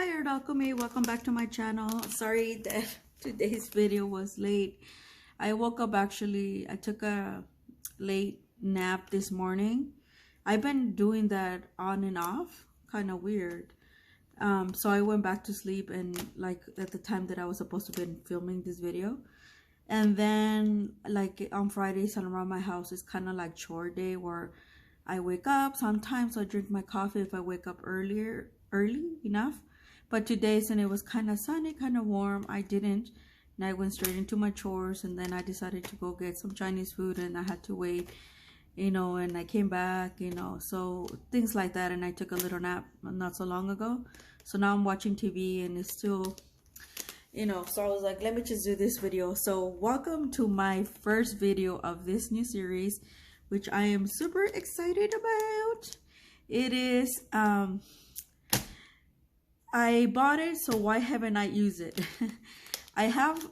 Hi Ardalkumi, welcome back to my channel. Sorry that today's video was late. I woke up I took a late nap this morning. I've been doing that on and off, kind of weird. So I went back to sleep and like at the time that I was supposed to be filming this video. And then like on Fridays around my house, it's kind of like chore day where I wake up. Sometimes I drink my coffee if I wake up early enough. But today's and it was kind of sunny, kind of warm. I didn't. And I went straight into my chores, and then I decided to go get some Chinese food, and I had to wait, and I came back, so things like that. And I took a little nap not so long ago. So now I'm watching TV and it's still, so I was like, let me just do this video. So welcome to my first video of this new series, which I am super excited about. It is, I bought it, so why haven't I used it? I have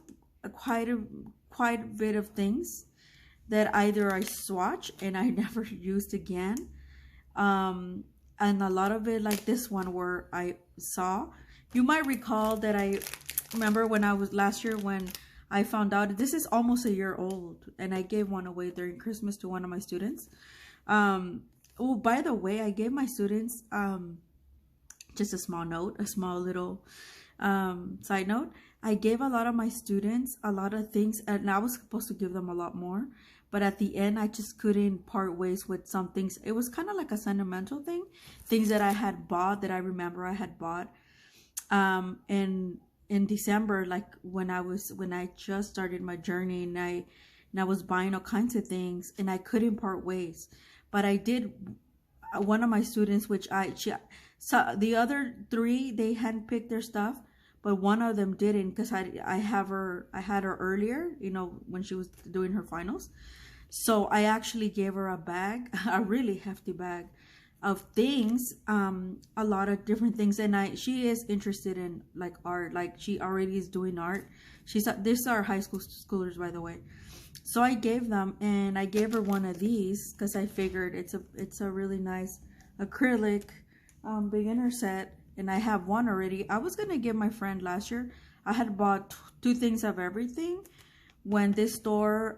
quite a bit of things that either I swatch and I never used again. And a lot of it, like this one where I saw, you might recall that I remember when I was last year when I found out this is almost a year old, and I gave one away during Christmas to one of my students. Oh, by the way, I gave my students just a small note, a small little side note. I gave a lot of my students a lot of things, and I was supposed to give them a lot more, but at the end I just couldn't part ways with some things. It was kind of like a sentimental thing, things that I had bought, that I remember I had bought and in December, like when I just started my journey, and I was buying all kinds of things, and I couldn't part ways. But I did, one of my students, so the other three, they hadn't picked their stuff, but one of them didn't, because I had her earlier, when she was doing her finals. So I actually gave her a bag, a really hefty bag of things, a lot of different things. And she is interested in like art, like she already is doing art. These are high schoolers, by the way. So I gave them, and I gave her one of these because I figured it's a really nice acrylic beginner set, and I have one already. I was gonna give my friend last year. I had bought two things of everything when this store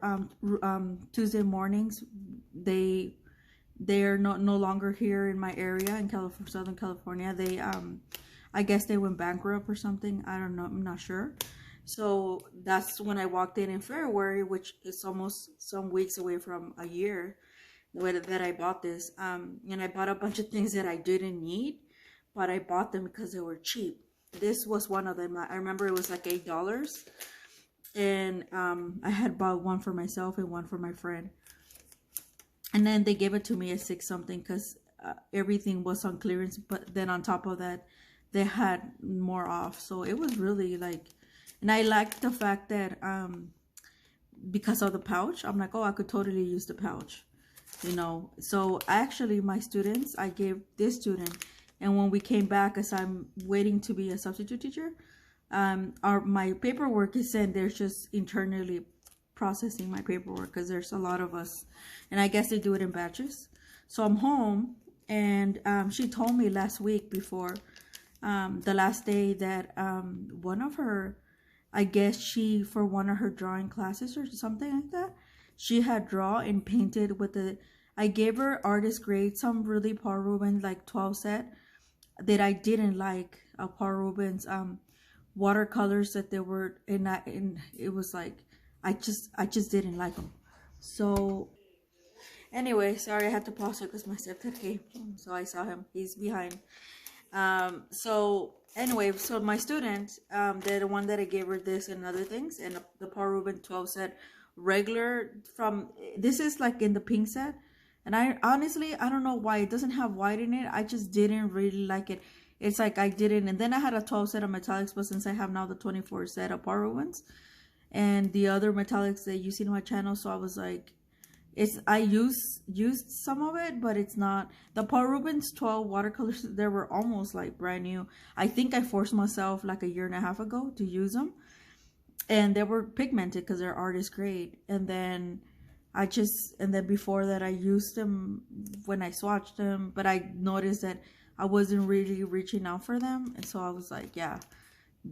Tuesday mornings, they're no longer here in my area in Southern California. They I guess they went bankrupt or something. I don't know, I'm not sure. So that's when I walked in February, which is almost some weeks away from a year that I bought this. And I bought a bunch of things that I didn't need, but I bought them because they were cheap. This was one of them. I remember it was like $8, and I had bought one for myself and one for my friend. And then they gave it to me at 6 something because everything was on clearance. But then on top of that, they had more off. So it was really like, and I liked the fact that because of the pouch, I'm like, oh, I could totally use the pouch, So actually, my students, I gave this student, and when we came back, as I'm waiting to be a substitute teacher, my paperwork is sent. They're just internally processing my paperwork because there's a lot of us, and I guess they do it in batches. So I'm home, and she told me last week before the last day that one of her, I guess for one of her drawing classes or something like that, she had drawn and painted with I gave her artist grade, some really Paul Rubens like 12 set that I didn't like, Paul Rubens watercolors that they were and it was like I just didn't like them. So anyway, sorry, I had to pause it because my stepdad came, so I saw him. He's behind. So anyway, so my student, they're the one that I gave her this and other things, and the Paul Rubens 12 set regular this is like in the pink set, and I honestly, I don't know why it doesn't have white in it. I just didn't really like it. It's like I didn't, and then I had a 12 set of metallics, but since I have now the 24 set of Paul Rubens and the other metallics that you see in my channel, so I was like, I used some of it, but it's not the Paul Rubens 12 watercolors. They were almost like brand new. I think I forced myself like a year and a half ago to use them, and they were pigmented because they're artist grade. And then before that I used them when I swatched them, but I noticed that I wasn't really reaching out for them. And so I was like, yeah,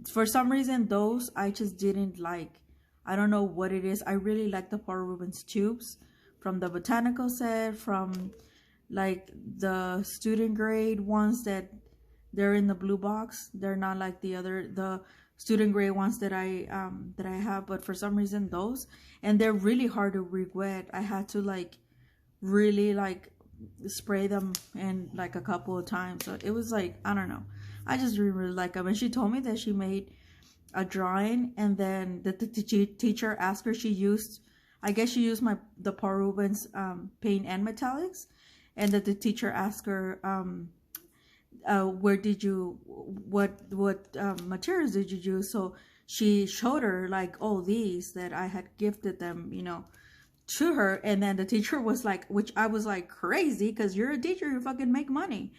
for some reason, those I just didn't like. I don't know what it is. I really like the Paul Rubens tubes from the botanical set, from like the student grade ones that they're in the blue box. They're not like the student grade ones that I have, but for some reason those, and they're really hard to re-wet. I had to like really like spray them in like a couple of times. So it was like, I don't know. I just really like them. And she told me that she made a drawing, and then the teacher asked her, I guess she used the Paul Rubens paint and metallics, and that the teacher asked her, what materials did you use? So she showed her like, oh, these that I had gifted them, to her. And then the teacher was like, which I was like, crazy, because you're a teacher, you fucking make money.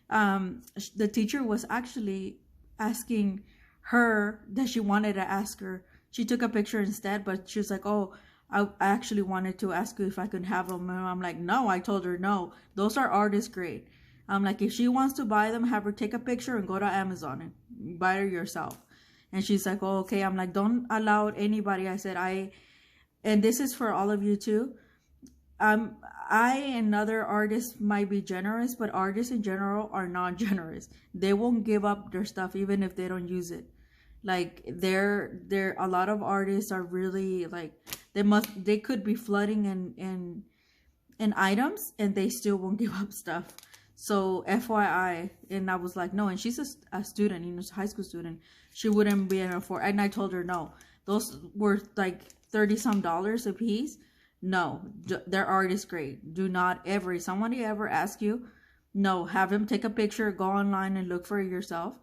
The teacher was actually asking her that she wanted to ask her. She took a picture instead, but she was like, oh, I actually wanted to ask you if I could have them. And I'm like, no. I told her, no, those are artist grade. I'm like, if she wants to buy them, have her take a picture and go to Amazon and buy her yourself. And she's like, oh, okay. I'm like, don't allow anybody. I said, and this is for all of you too. I and other artists might be generous, but artists in general are not generous. They won't give up their stuff even if they don't use it. Like they're a lot of artists are really like, they could be flooding in items and they still won't give up stuff. So FYI. And I was like, no. And she's a student, a high school student. She wouldn't be able to afford. And I told her, no, those were like $30-some a piece. No, they're artist grade. Do not ever, if somebody ever ask you, no, have them take a picture, go online and look for it yourself,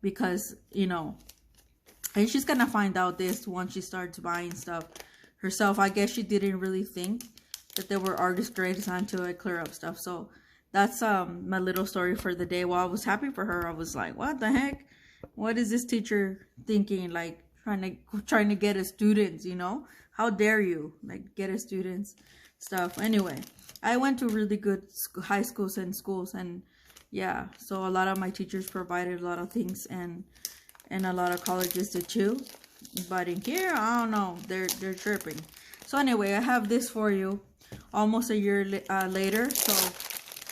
because and she's gonna find out this once she starts buying stuff herself. I guess she didn't really think that there were artist grades until I clear up stuff. So that's my little story for the day. While I was happy for her, I was like, what the heck? What is this teacher thinking? Like trying to get a students, How dare you, like, get a students stuff. Anyway, I went to really good high schools and schools, and yeah, so a lot of my teachers provided a lot of things, and a lot of colleges did too. But in here, I don't know, they're tripping. So anyway, I have this for you almost a year later. So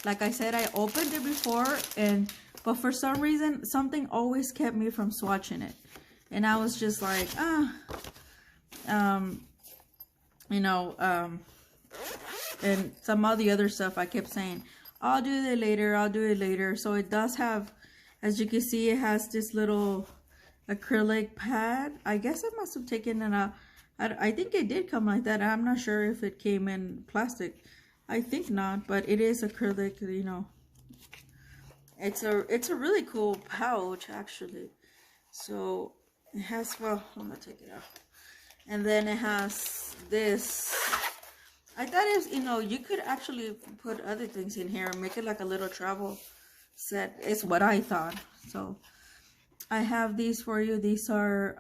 like I said, I opened it before, but for some reason something always kept me from swatching it, and I was just like, and some of the other stuff I kept saying, I'll do it later. So it does have, as you can see, it has this little acrylic pad. I guess I must have taken it out. I think it did come like that. I'm not sure if it came in plastic. I think not, but it is acrylic, It's a really cool pouch, actually. So it has, well, I'm gonna take it out. And then it has this. I thought it was, you could actually put other things in here and make it like a little travel set. It's what I thought. So I have these for you. These are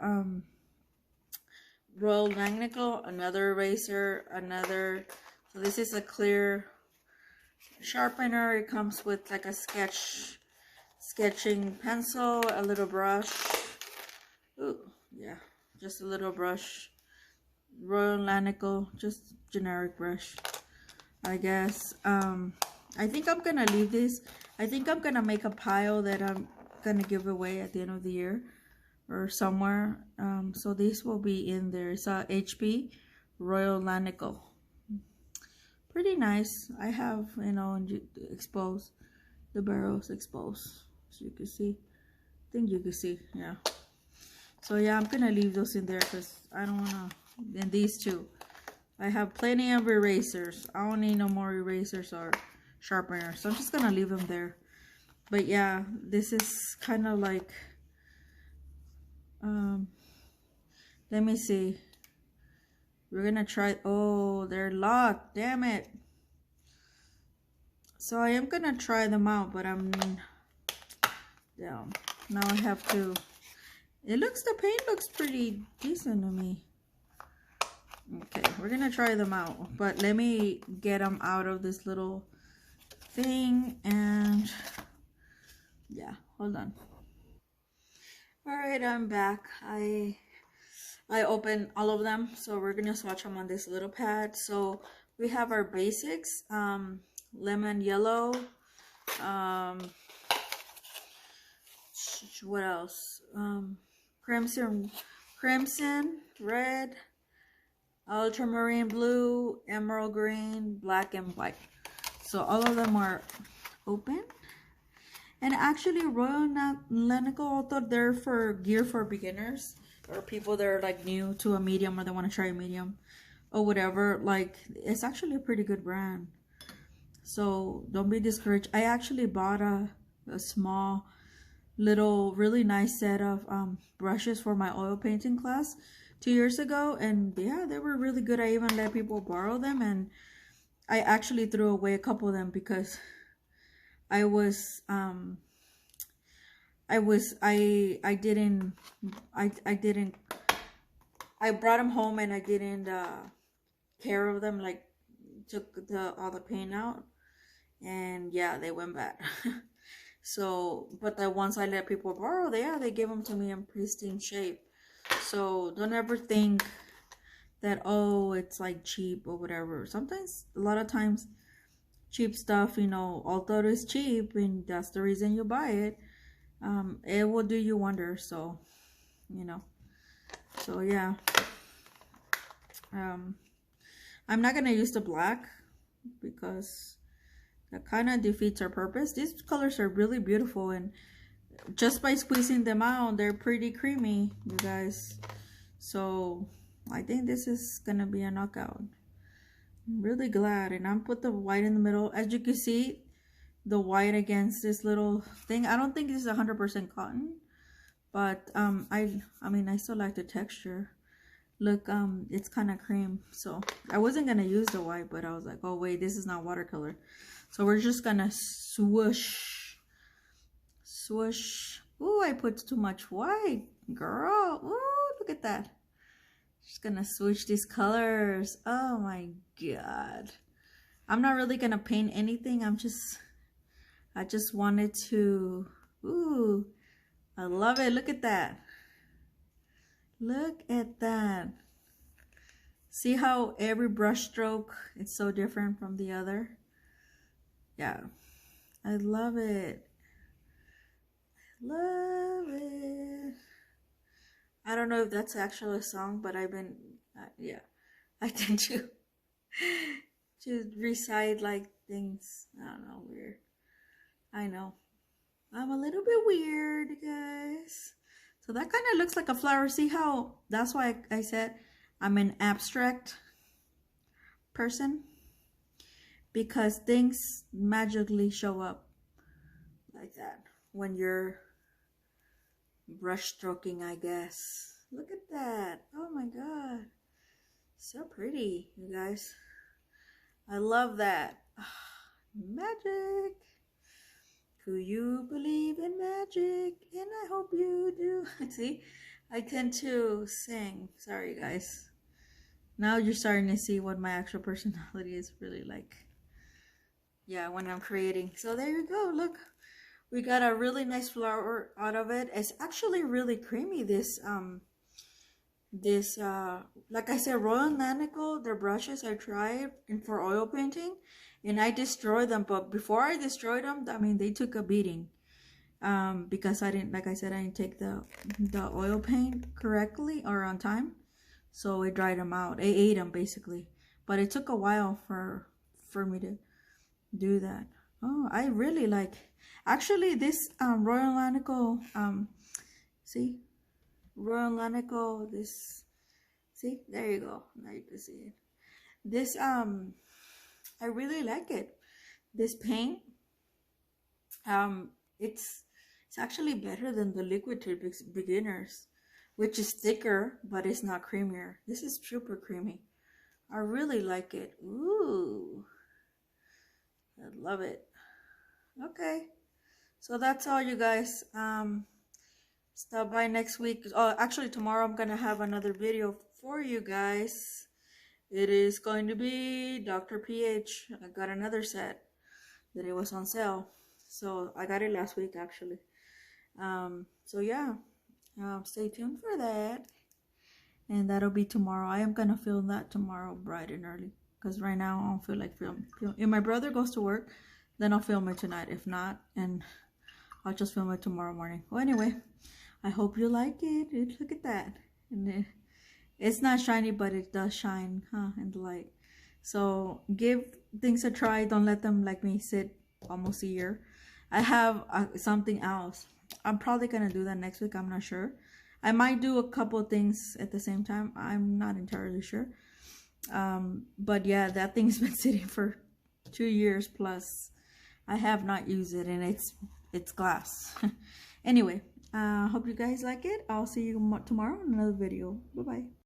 Royal Langnickel, another eraser, so this is a clear sharpener. It comes with like a sketching pencil, a little brush. Ooh, yeah, just a little brush. Royal Langnickel, just generic brush, I guess. I think I'm gonna leave this. I think I'm gonna make a pile that I'm gonna give away at the end of the year or somewhere. So this will be in there. It's a HP Royal Langnickel. Pretty nice. I have, exposed, the barrels exposed, so you can see. I think you can see, yeah. So yeah, I'm gonna leave those in there because I don't wanna. And these two, I have plenty of erasers. I don't need no more erasers or sharpeners, so I'm just gonna leave them there. But yeah, this is kind of like, let me see. We're gonna try. Oh, they're locked, damn it. So I am gonna try them out, but I'm down. Now I have to. The paint looks pretty decent to me. Okay, we're gonna try them out, but let me get them out of this little thing, and Yeah, hold on. All right, I'm back. I opened all of them, so we're gonna swatch them on this little pad. So we have our basics, lemon yellow, um, what else? Crimson, red, ultramarine blue, emerald green, black, and white. So all of them are open. And actually, Royal Lanico, although they're for gear for beginners or people that are like new to a medium or they want to try a medium or whatever, like it's actually a pretty good brand. So don't be discouraged. I actually bought a small little really nice set of brushes for my oil painting class 2 years ago, and yeah, they were really good. I even let people borrow them, and I actually threw away a couple of them because I was I didn't I brought them home and I didn't care of them, like took all the paint out, and yeah, they went bad. So but the ones I let people borrow, they gave them to me in pristine shape. So don't ever think that, oh, it's like cheap or whatever. Sometimes, a lot of times, cheap stuff, although it's cheap and that's the reason you buy it, it will do you wonders. So so yeah, I'm not gonna use the black because that kind of defeats our purpose. These colors are really beautiful, and just by squeezing them out, they're pretty creamy, you guys. So I think this is gonna be a knockout. I'm really glad. And I'm put the white in the middle. As you can see, the white against this little thing. I don't think this is 100% cotton, but I mean, I still like the texture. Look, it's kind of cream. So I wasn't gonna use the white, but I was like, oh wait, this is not watercolor. So we're just gonna swoosh. Ooh, I put too much white, girl. Ooh, look at that. Just gonna switch these colors. Oh my god. I'm not really gonna paint anything. I just wanted to, ooh, I love it. Look at that. Look at that. See how every brush stroke is so different from the other? Yeah, I love it. Love it. I don't know if that's actually a song, but I've been, yeah, I tend to recite like things. I don't know, weird. I know. I'm a little bit weird, guys. So that kind of looks like a flower. See how, that's why I said I'm an abstract person, because things magically show up like that when you're brush stroking, I guess. Look at that. Oh my god. So pretty, you guys. I love that. Magic. Do you believe in magic? And I hope you do. See, I tend to sing. Sorry, guys. Now you're starting to see what my actual personality is really like. Yeah, when I'm creating. So there you go. Look, we got a really nice flower out of it. It's actually really creamy. This like I said, Royal Lanico, their brushes I tried and for oil painting, and I destroyed them. But before I destroyed them, I mean, they took a beating, because I didn't, like I said, I didn't take the oil paint correctly or on time, so it dried them out. It ate them basically, but it took a while for me to do that. Oh, I really like, actually, this Royal Lanico, see, Royal Lanico, this, see, there you go, now you can see it. This I really like it. This paint, it's actually better than the liquid to beginners, which is thicker, but it's not creamier. This is super creamy. I really like it. Ooh, I love it. Okay, so that's all, you guys. Stop by next week. Oh, actually, tomorrow I'm gonna have another video for you guys. It is going to be Dr. PH. I got another set that it was on sale. So I got it last week actually. So yeah, stay tuned for that. And that'll be tomorrow. I am gonna film that tomorrow bright and early. Because right now I don't feel like film. If my brother goes to work, then I'll film it tonight. If not, and I'll just film it tomorrow morning. Well, anyway, I hope you like it. Look at that. And it's not shiny, but it does shine, in the light. So give things a try. Don't let them, like me, sit almost a year. I have something else. I'm probably gonna do that next week. I'm not sure. I might do a couple of things at the same time. I'm not entirely sure. But yeah, that thing's been sitting for 2 years plus. I have not used it, and it's glass. Anyway, hope you guys like it. I'll see you tomorrow in another video. Bye bye.